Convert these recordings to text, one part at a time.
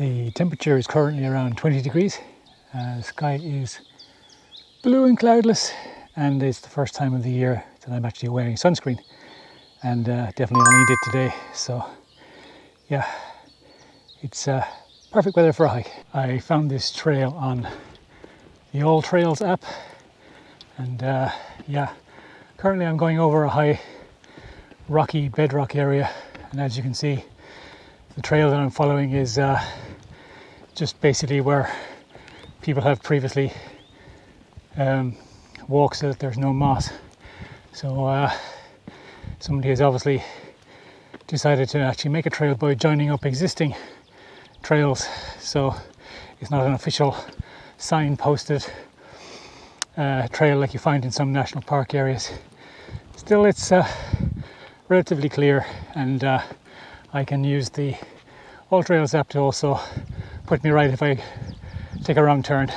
The temperature is currently around 20 degrees. The sky is blue and cloudless, and it's the first time of the year that I'm actually wearing sunscreen, and definitely I'll need it today. So yeah, it's perfect weather for a hike. I found this trail on the All Trails app, and yeah, currently I'm going over a high rocky bedrock area, and as you can see, the trail that I'm following is just basically where people have previously walked so that there's no moss. So somebody has obviously decided to actually make a trail by joining up existing trails. So it's not an official sign-posted trail like you find in some national park areas. Still, it's relatively clear, and I can use the All Trails app to also put me right if I take a wrong turn.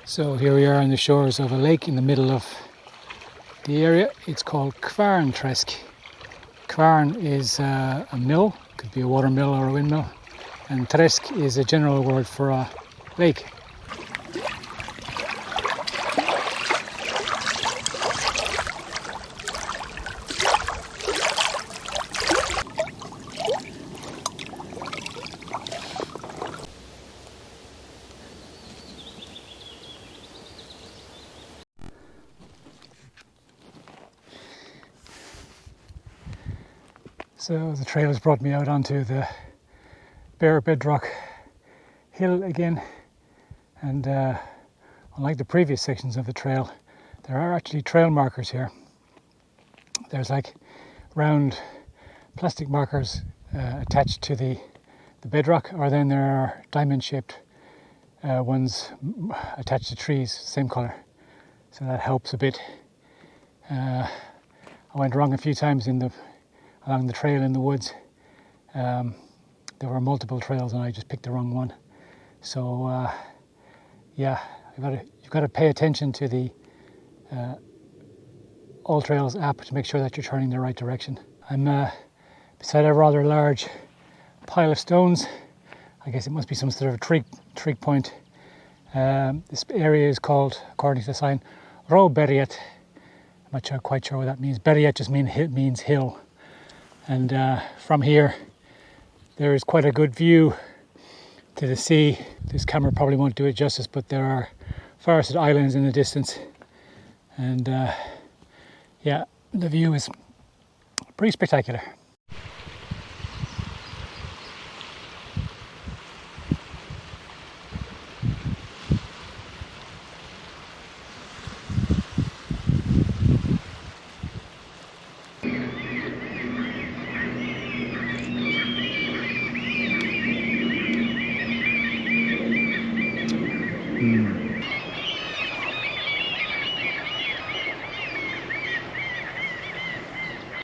So here we are on the shores of a lake in the middle of the area. It's called Kopparnäs-Störsvik. Kvarn is a mill, could be a water mill or a windmill, and träsk is a general word for a lake. So the trail has brought me out onto the bare bedrock hill again, and unlike the previous sections of the trail, there are actually trail markers here. There's like round plastic markers attached to the bedrock, or then there are diamond shaped ones attached to trees, same colour, so that helps a bit. I went wrong a few times along the trail in the woods. There were multiple trails and I just picked the wrong one. So yeah, you've got to pay attention to the All Trails app to make sure that you're turning the right direction. I'm beside a rather large pile of stones. I guess it must be some sort of trig point. This area is called, according to the sign, Berget. I'm not quite sure what that means. Berget just means hill. And from here there is quite a good view to the sea. This camera probably won't do it justice, but there are forested islands in the distance, and yeah, the view is pretty spectacular.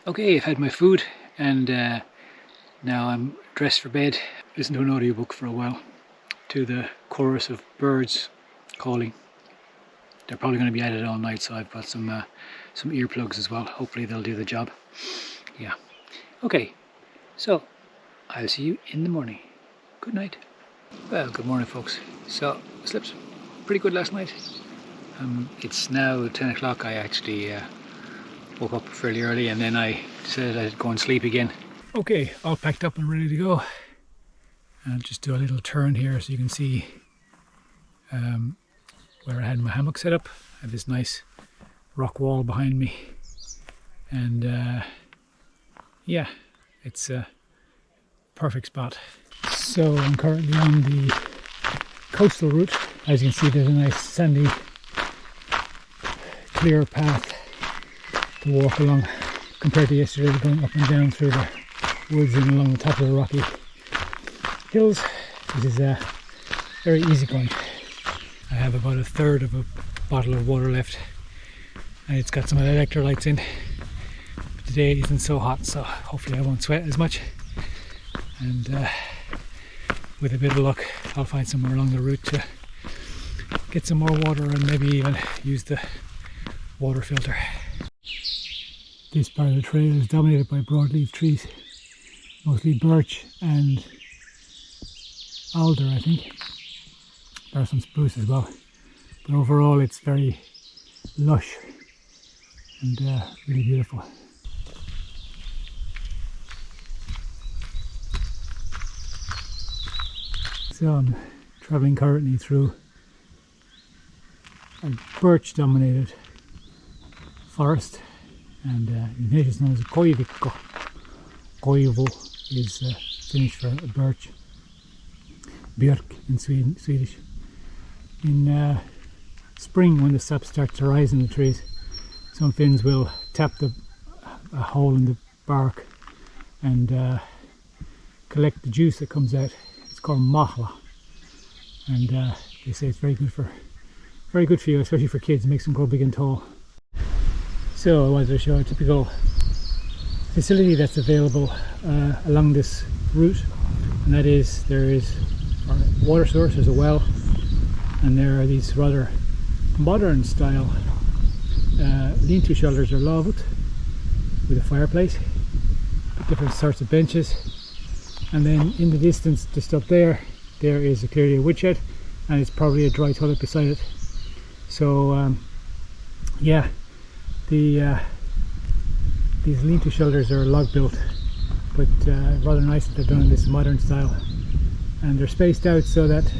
Okay, I've had my food, and now I'm dressed for bed. Listen to an audiobook for a while, to the chorus of birds calling. They're probably going to be at it all night, so I've got some earplugs as well. Hopefully they'll do the job. Yeah. Okay, so I'll see you in the morning. Good night. Well, good morning, folks. So I slept pretty good last night. It's now 10 o'clock. I actually woke up fairly early, and then I decided I'd go and sleep again. Okay, all packed up and ready to go. I'll just do a little turn here so you can see where I had my hammock set up. I have this nice rock wall behind me, and yeah, it's a perfect spot. So I'm currently on the coastal route. As you can see, there's a nice sandy, clear path to walk along, compared to yesterday going up and down through the woods and along the top of the rocky hills. This is very easy going. I have about a third of a bottle of water left, and it's got some electrolytes in. But today it isn't so hot, so hopefully I won't sweat as much, and with a bit of luck I'll find somewhere along the route to get some more water and maybe even use the water filter. This part of the trail is dominated by broadleaf trees, mostly birch and alder, I think. There are some spruce as well, but overall it's very lush and really beautiful. So I'm travelling currently through a birch dominated forest, and in English it's known as a koivikko. Koivu is Finnish for a birch. Björk in Swedish. In spring, when the sap starts to rise in the trees, some Finns will tap a hole in the bark and collect the juice that comes out. It's called mahla, and they say it's very good for you, especially for kids. It makes them grow big and tall. So I wanted to show a typical facility that's available along this route, and that is there is a water source, there's a well, and there are these rather modern style lean-to shelters or lavut with a fireplace, different sorts of benches, and then in the distance just up there is clearly a woodshed, and it's probably a dry toilet beside it. So yeah, these lean-to shelters are log built, but rather nice that they're done in this modern style, and they're spaced out so that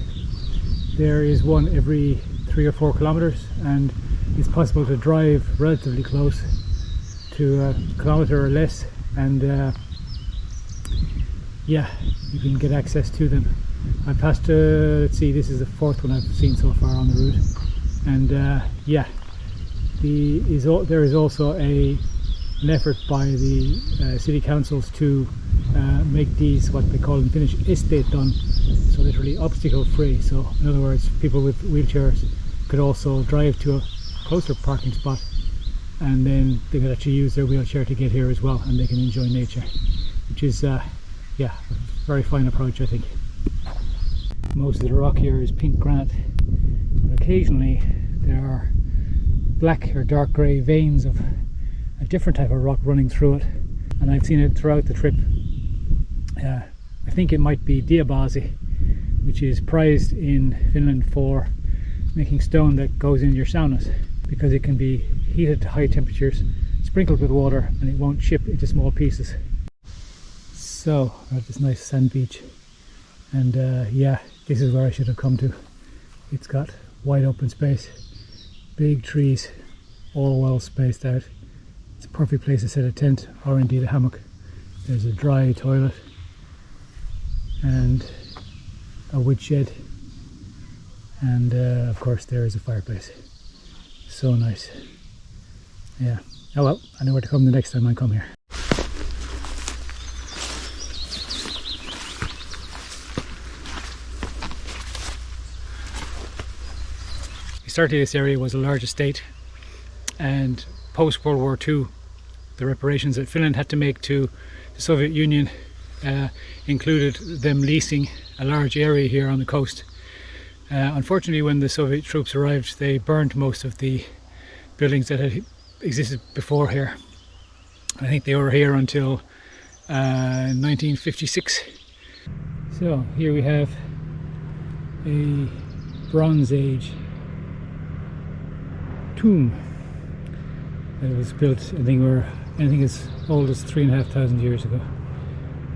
there is one every 3 or 4 kilometers, and it's possible to drive relatively close to a kilometer or less, and yeah, you can get access to them. I passed let's see, this is the 4th one I've seen so far on the route, and yeah, there is also an effort by the city councils to make these what they call in Finnish esteetön, so literally obstacle free. So in other words, people with wheelchairs could also drive to a closer parking spot, and then they could actually use their wheelchair to get here as well, and they can enjoy nature, which is yeah, a very fine approach, I think. Most of the rock here is pink granite, but occasionally there are black or dark grey veins of a different type of rock running through it, and I've seen it throughout the trip. I think it might be diabasi, which is prized in Finland for making stone that goes in your saunas, because it can be heated to high temperatures, sprinkled with water, and it won't chip into small pieces. So we're at this nice sand beach, and yeah, this is where I should have come to. It's got wide open space, big trees, all well spaced out. It's a perfect place to set a tent, or indeed a hammock. There's a dry toilet and a woodshed, and of course there is a fireplace. So nice. Yeah. Oh well, I know where to come the next time I come here. Historically, this area was a large estate, and post World War II, the reparations that Finland had to make to the Soviet Union included them leasing a large area here on the coast. Unfortunately, when the Soviet troops arrived, they burned most of the buildings that had existed before here. I think they were here until 1956. So here we have a Bronze Age tomb that was built, I think as old as 3,500 years ago.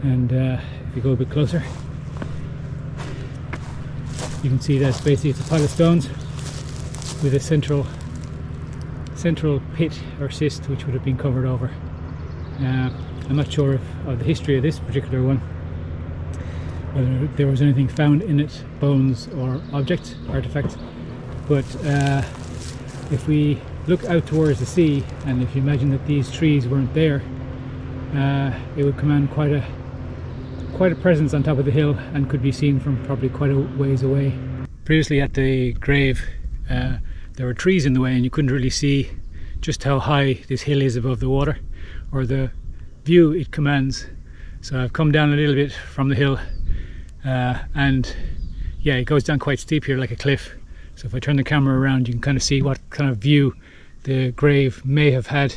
And if you go a bit closer, you can see that basically it's a pile of stones with a central pit or cyst which would have been covered over. I'm not sure of the history of this particular one, whether there was anything found in it, bones or artifact, but if we look out towards the sea, and if you imagine that these trees weren't there, it would command quite a presence on top of the hill, and could be seen from probably quite a ways away. Previously at the grave there were trees in the way, and you couldn't really see just how high this hill is above the water, or the view it commands. So I've come down a little bit from the hill, and yeah, it goes down quite steep here like a cliff. So if I turn the camera around, you can kind of see what kind of view the grave may have had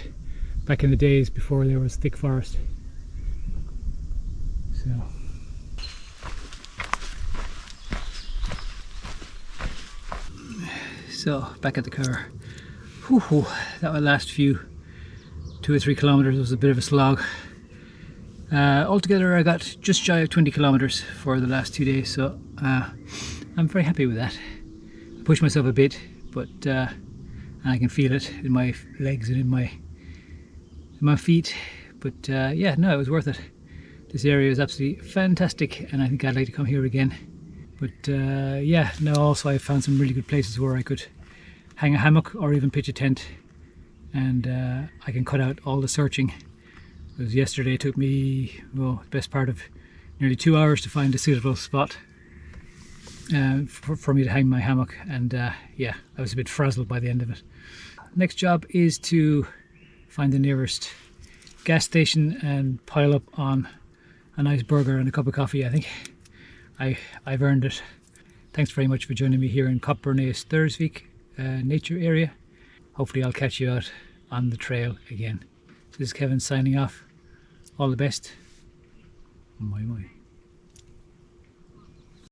back in the days before there was thick forest. So back at the car. Whew, that last few 2 or 3 kilometers was a bit of a slog. Altogether I got just shy of 20 kilometers for the last 2 days, so I'm very happy with that. I pushed myself a bit, but I can feel it in my legs and in my feet, but yeah, no, it was worth it. This area is absolutely fantastic and I think I'd like to come here again. But yeah, now also I found some really good places where I could hang a hammock or even pitch a tent, and I can cut out all the searching. Because yesterday it took me, well, the best part of nearly 2 hours to find a suitable spot for me to hang my hammock, and yeah, I was a bit frazzled by the end of it. Next job is to find the nearest gas station and pile up on a nice burger and a cup of coffee. I think I've earned it. Thanks very much for joining me here in Kopparnäs-Störsvik nature area. Hopefully I'll catch you out on the trail again. So this is Kevin signing off. All the best. Moi moi.